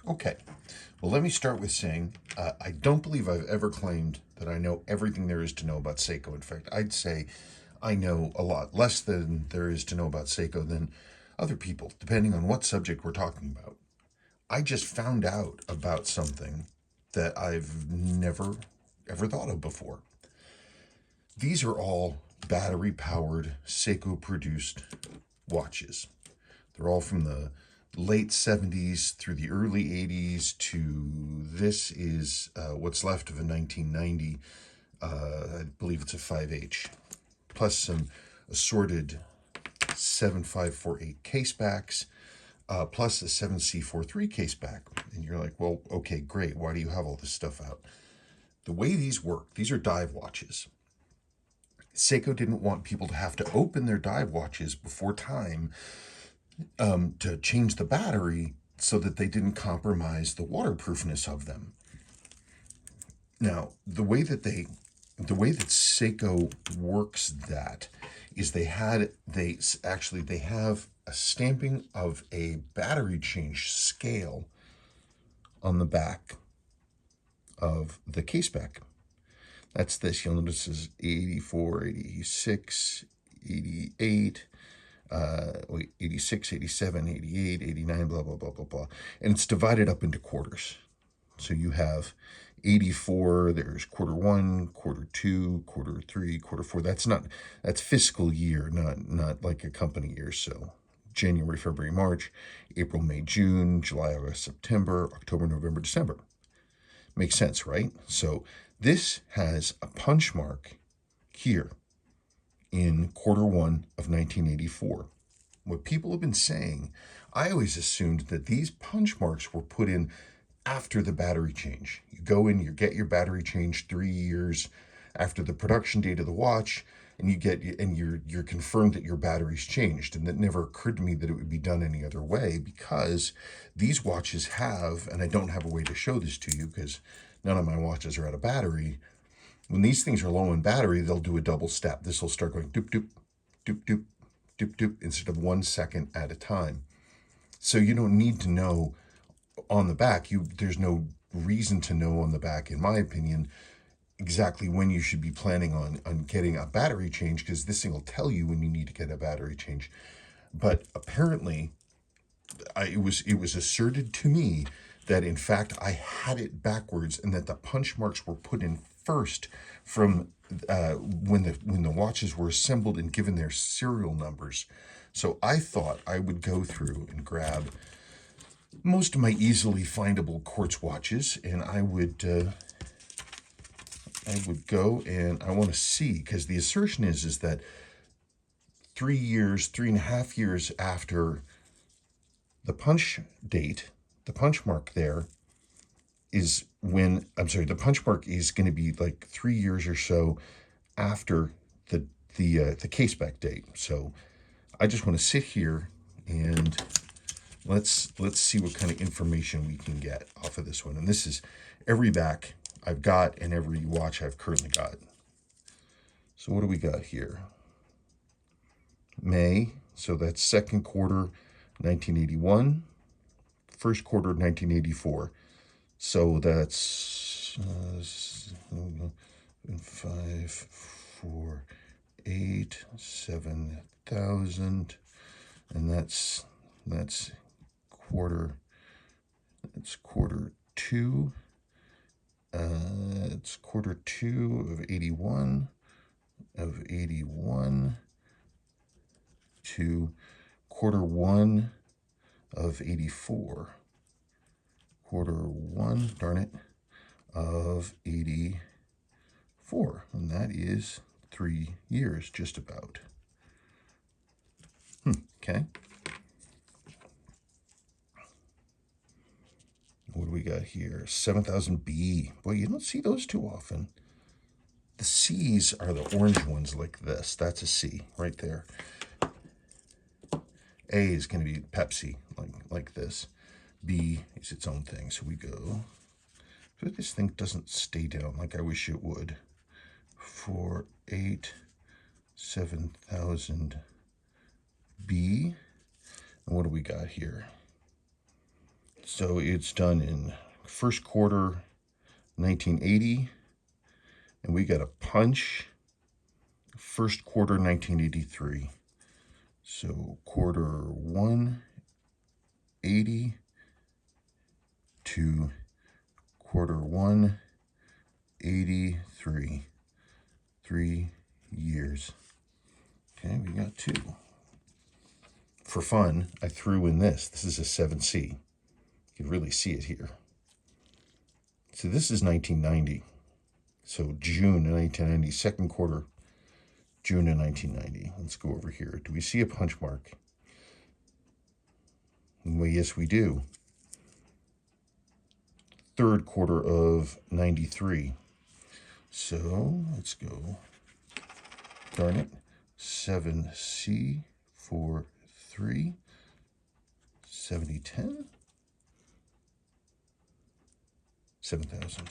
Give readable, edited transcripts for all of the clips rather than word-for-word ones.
Okay, well, let me start with saying I don't believe I've ever claimed that I know everything there is to know about Seiko. In fact, I'd say I know a lot less than there is to know about Seiko than other people, depending on what subject we're talking about. I just found out about something that I've never ever thought of before. These are all battery powered Seiko produced watches. They're all from the late 70s through the early 80s to this is what's left of a 1990. I believe it's a 5H, plus some assorted 7548 casebacks, plus a 7C43 caseback. And you're like, well, okay, great. Why do you have all this stuff out? The way these work, these are dive watches. Seiko didn't want people to have to open their dive watches before time to change the battery so that they didn't compromise the waterproofness of them. Now, the way that Seiko works that is they have a stamping of a battery change scale on the back of the caseback. That's this. You'll notice this is 84, 86, 88, 86, 87, 88, 89, blah, blah, blah, blah, blah. And it's divided up into quarters. So you have 84, there's quarter one, quarter two, quarter three, quarter four. That's fiscal year, not like a company year. So January, February, March, April, May, June, July, August, September, October, November, December. Makes sense, right? So this has a punch mark here in quarter one of 1984. What people have been saying, I always assumed that these punch marks were put in after the battery change. You go in, you get your battery change 3 years after the production date of the watch, and you're confirmed that your battery's changed. And that never occurred to me that it would be done any other way, because these watches have, and I don't have a way to show this to you because none of my watches are out of battery. When these things are low in battery, they'll do a double step. This will start going doop doop, doop doop, doop doop, instead of 1 second at a time. So you don't need to know on the back. There's no reason to know on the back, in my opinion, exactly when you should be planning on getting a battery change, because this thing will tell you when you need to get a battery change. But apparently, it was asserted to me that in fact I had it backwards, and that the punch marks were put in first from when the watches were assembled and given their serial numbers. So I thought I would go through and grab most of my easily findable Quartz watches, and I would go and I want to see, because the assertion is that 3.5 years after the punch date, the punch mark there is when, I'm sorry, the punch mark is going to be like 3 years or so after the caseback date. So I just want to sit here and let's see what kind of information we can get off of this one. And this is every back I've got and every watch I've currently got. So what do we got here? May, so that's second quarter 1981, first quarter 1984. So that's 5, 4, 8, 7,000, and that's quarter two. It's quarter two of 81 to quarter one of 84. Quarter one, darn it, of 84. And that is 3 years, just about. Okay. What do we got here? 7,000B. Boy, you don't see those too often. The C's are the orange ones like this. That's a C right there. A is going to be Pepsi, like this. B is its own thing. So we go. But this thing doesn't stay down like I wish it would. 4, 8, 7,000 B. And what do we got here? So it's done in first quarter 1980, and we got a punch first quarter 1983. So quarter 180 to quarter 183. 3 years. Okay, we got two. For fun, I threw in this. This is a 7C. You can really see it here. So this is 1990. So June of 1990, second quarter, June of 1990. Let's go over here. Do we see a punch mark? Well, yes, we do. Third quarter of 93. So let's go, darn it, 7C, 4, 3, 7010, 7,000.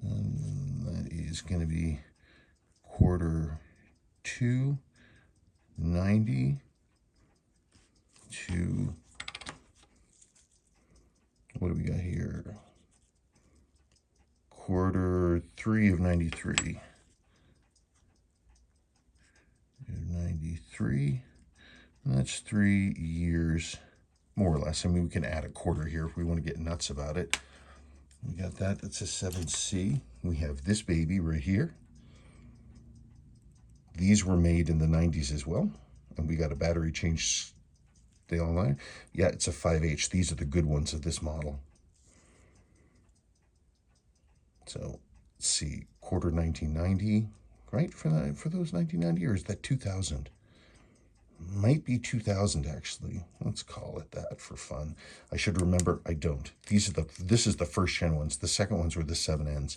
And that is going to be quarter 2, 90 to, what do we got here? Quarter 3 of 93. 93. And that's 3 years, more or less. I mean, we can add a quarter here if we want to get nuts about it. We got that. That's a 7C. We have this baby right here. These were made in the 90s as well. And we got a battery change day online. Yeah, it's a 5H. These are the good ones of this model. So let's see, quarter 1990, right? For those 1990, or is that 2000? Might be 2000 actually. Let's call it that for fun. I should remember. I don't. This is the first gen ones. The second ones were the 7Ns.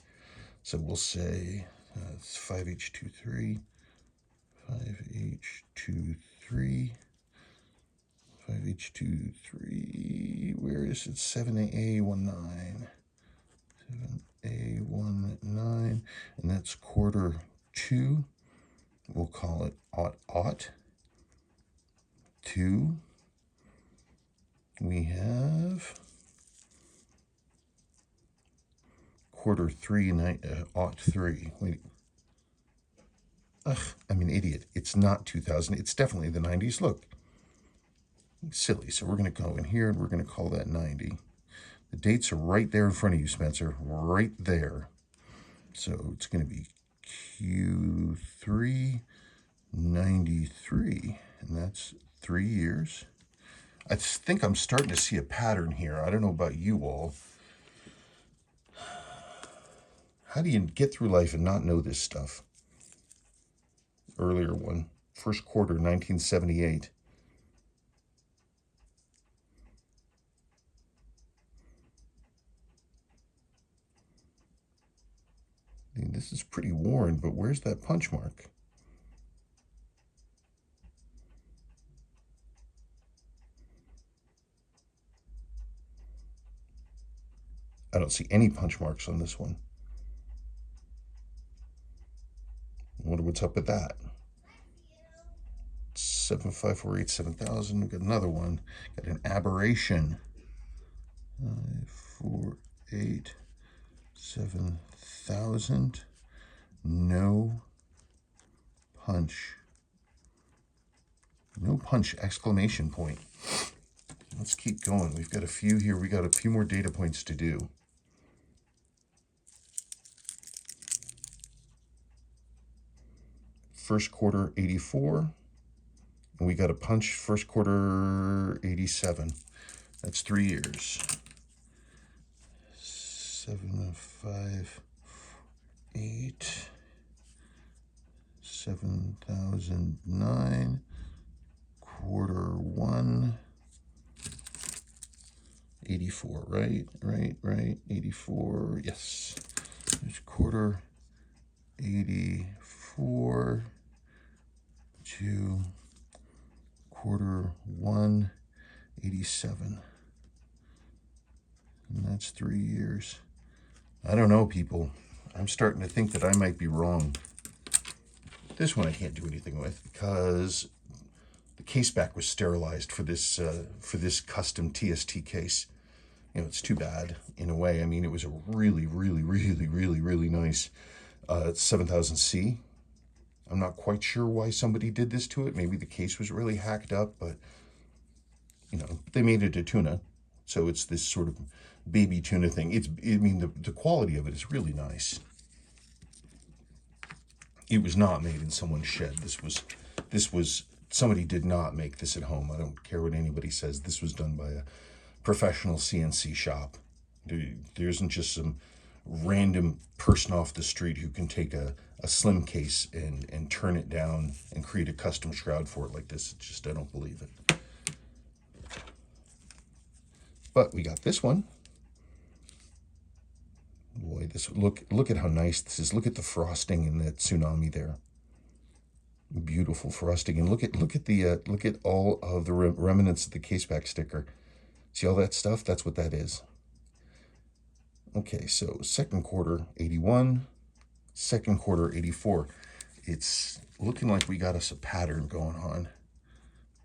So we'll say it's 5H23, 5H23, 5H23. Where is it? 7A19. 7A19, and that's quarter 2. We'll call it aught 2. We have quarter 3, aught 3. Wait. Ugh, I'm an idiot. It's not 2000. It's definitely the 90s. Look. Silly. So we're going to go in here and we're going to call that 90. The dates are right there in front of you, Spencer. Right there. So it's going to be Q3 93. And that's 3 years. I think I'm starting to see a pattern here. I don't know about you all. How do you get through life and not know this stuff? Earlier one. First quarter, 1978. I mean, this is pretty worn, but where's that punch mark? I don't see any punch marks on this one. I wonder what's up with that. 75487 7000. We've got another one. Got an aberration. 548 7000. No punch. No punch! Exclamation point. Let's keep going. We've got a few here. We got a few more data points to do. First quarter 84. And we got a punch first quarter 87. That's 3 years. 7, 5, 8, 7009. Quarter 1. 84, right, 84, yes. There's quarter 84 to quarter 1, 87. And that's 3 years. I don't know, people. I'm starting to think that I might be wrong. This one I can't do anything with because the case back was sterilized for this custom TST case. You know, it's too bad in a way. I mean, it was a really, really, really, really, really nice 7000C. I'm not quite sure why somebody did this to it. Maybe the case was really hacked up, but you know, they made it a tuna, so it's this sort of baby tuna thing. I mean, the quality of it is really nice. It was not made in someone's shed. This was somebody did not make this at home. I don't care what anybody says. This was done by a professional CNC shop. There isn't just some random person off the street who can take a slim case and turn it down and create a custom shroud for it like this. It's just, I don't believe it. But we got this one. Boy, this look at how nice this is. Look at the frosting in that tsunami there. Beautiful frosting, and look at all of the remnants of the caseback sticker. See all that stuff? That's what that is. Okay, so second quarter 81, second quarter 84. It's looking like we got us a pattern going on.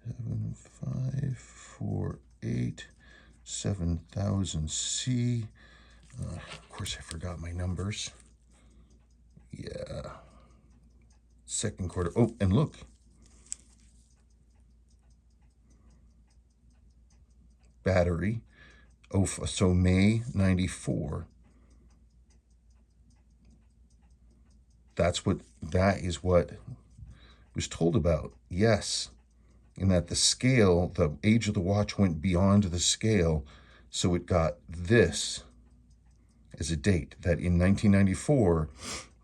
7, 5, 4, 8, 7000C. Of course, I forgot my numbers. Yeah. Second quarter. Oh, and look. Battery. Oh, so May 94. That is what was told about. Yes. In that the scale, the age of the watch went beyond the scale, so it got this as a date, that in 1994,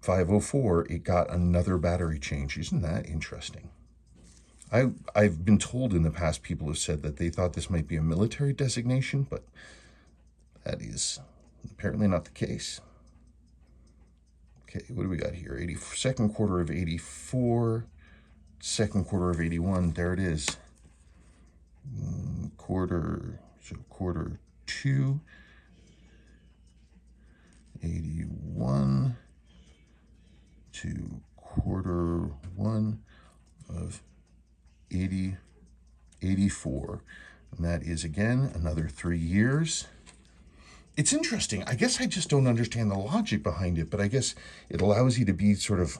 504, it got another battery change. Isn't that interesting? I've been told in the past, people have said that they thought this might be a military designation, but that is apparently not the case. Okay, what do we got here? Second quarter of 84, second quarter of 81. There it is. Quarter 2, 81 to quarter 1 of 84. And that is, again, another 3 years. It's interesting. I guess I just don't understand the logic behind it, but I guess it allows you to be sort of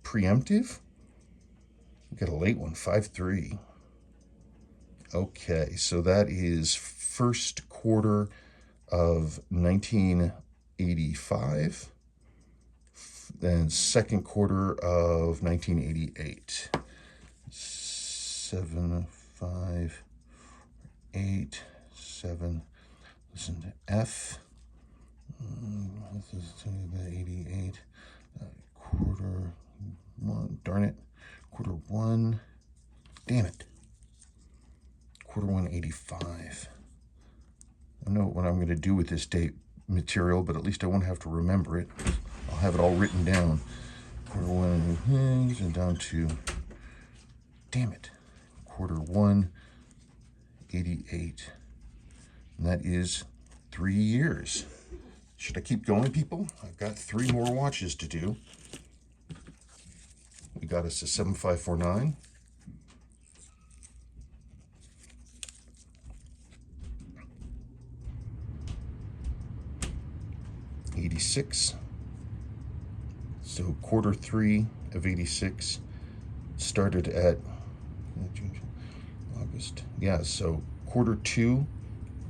preemptive. We got a late one, 5-3. Okay, so that is first quarter of 1985, then second quarter of 1988. 7, 5, 8, 7. Listen to F. This is 88. Quarter 1. Darn it. Quarter 1. Damn it. Quarter 1, 85. I don't know what I'm going to do with this date material, but at least I won't have to remember it. I'll have it all written down. Quarter 1, and down to, damn it, quarter 1, 88. And that is 3 years. Should I keep going, people? I've got 3 more watches to do. We got us a 7549. 86. So quarter 3 of 86 started at August. Yeah, so quarter 2,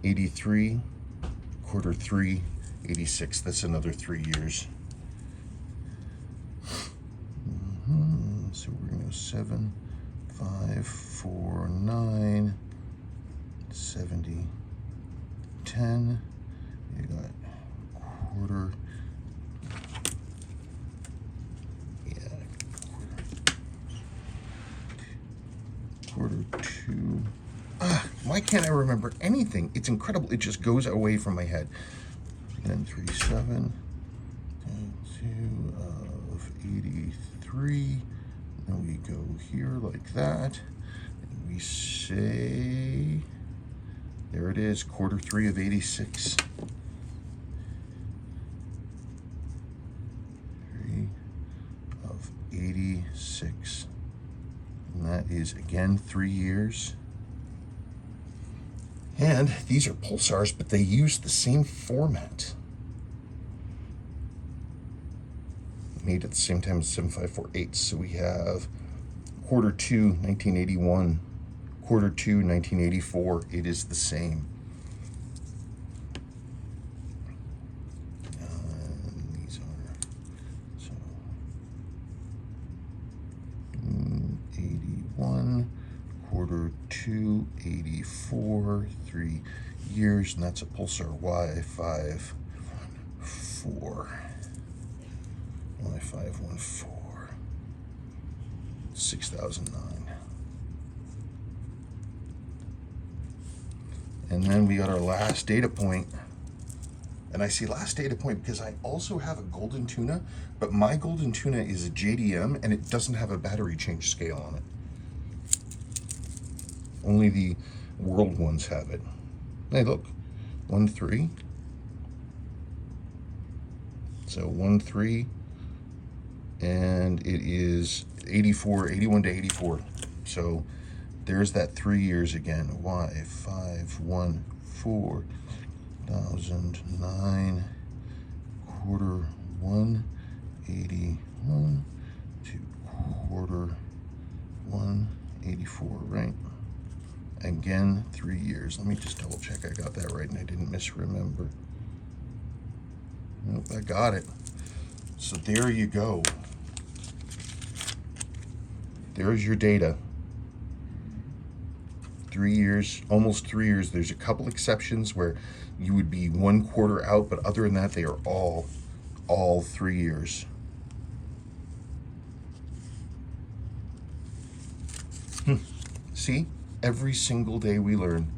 83, quarter 3, 86. That's another 3 years. So we're going to go 7, 5, 4, 9, 70, 10. You got quarter. Quarter 2. Why can't I remember anything? It's incredible. It just goes away from my head. 10, 3, 7. 2 of 83. And we go here like that. And we say, there it is, quarter 3 of 86. 3 of 86. And that that is again 3 years. And these are pulsars, but they use the same format. Made at the same time as 7548. So we have Q2 1981, Q2 1984. It is the same. These are so 81, Q2 84, 3 years, and that's a pulsar Y514. Y514, 6009. And then we got our last data point. And I see last data point because I also have a golden tuna, but my golden tuna is a JDM and it doesn't have a battery change scale on it. Only the world ones have it. Hey, look, 1-3. So 1-3. And it is 84, 81 to 84. So there's that 3 years again. Y514, 2009, Q1 81 to Q1 84, right? Again, 3 years. Let me just double check I got that right and I didn't misremember. Nope, I got it. So there you go. There's your data. 3 years, almost 3 years. There's a couple exceptions where you would be 1 quarter out, but other than that, they are all 3 years. See, every single day we learn.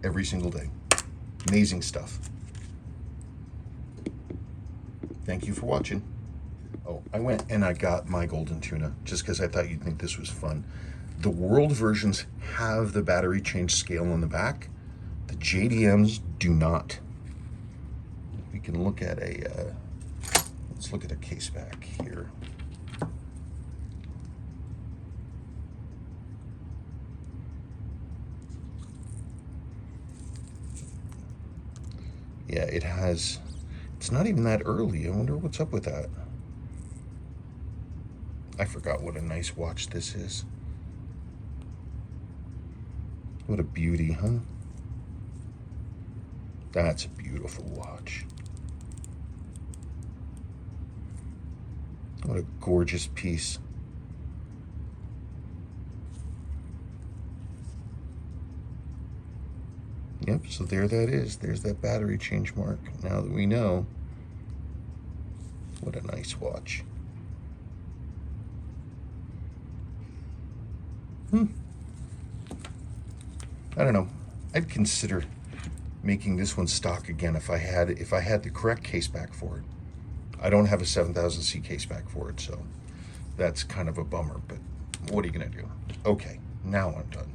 Every single day. Amazing stuff. Thank you for watching. Oh, I went and I got my golden tuna just because I thought you'd think this was fun. The world versions have the battery change scale on the back. The JDMs do not. We can look at a, let's look at a case back here. Yeah, it has, it's not even that early. I wonder what's up with that. I forgot what a nice watch this is. What a beauty, huh? That's a beautiful watch. What a gorgeous piece. Yep, so there that is. There's that battery change mark. Now that we know, what a nice watch. I don't know. I'd consider making this one stock again if I had the correct case back for it. I don't have a 7000C case back for it, so that's kind of a bummer, but what are you gonna do? Okay, now I'm done.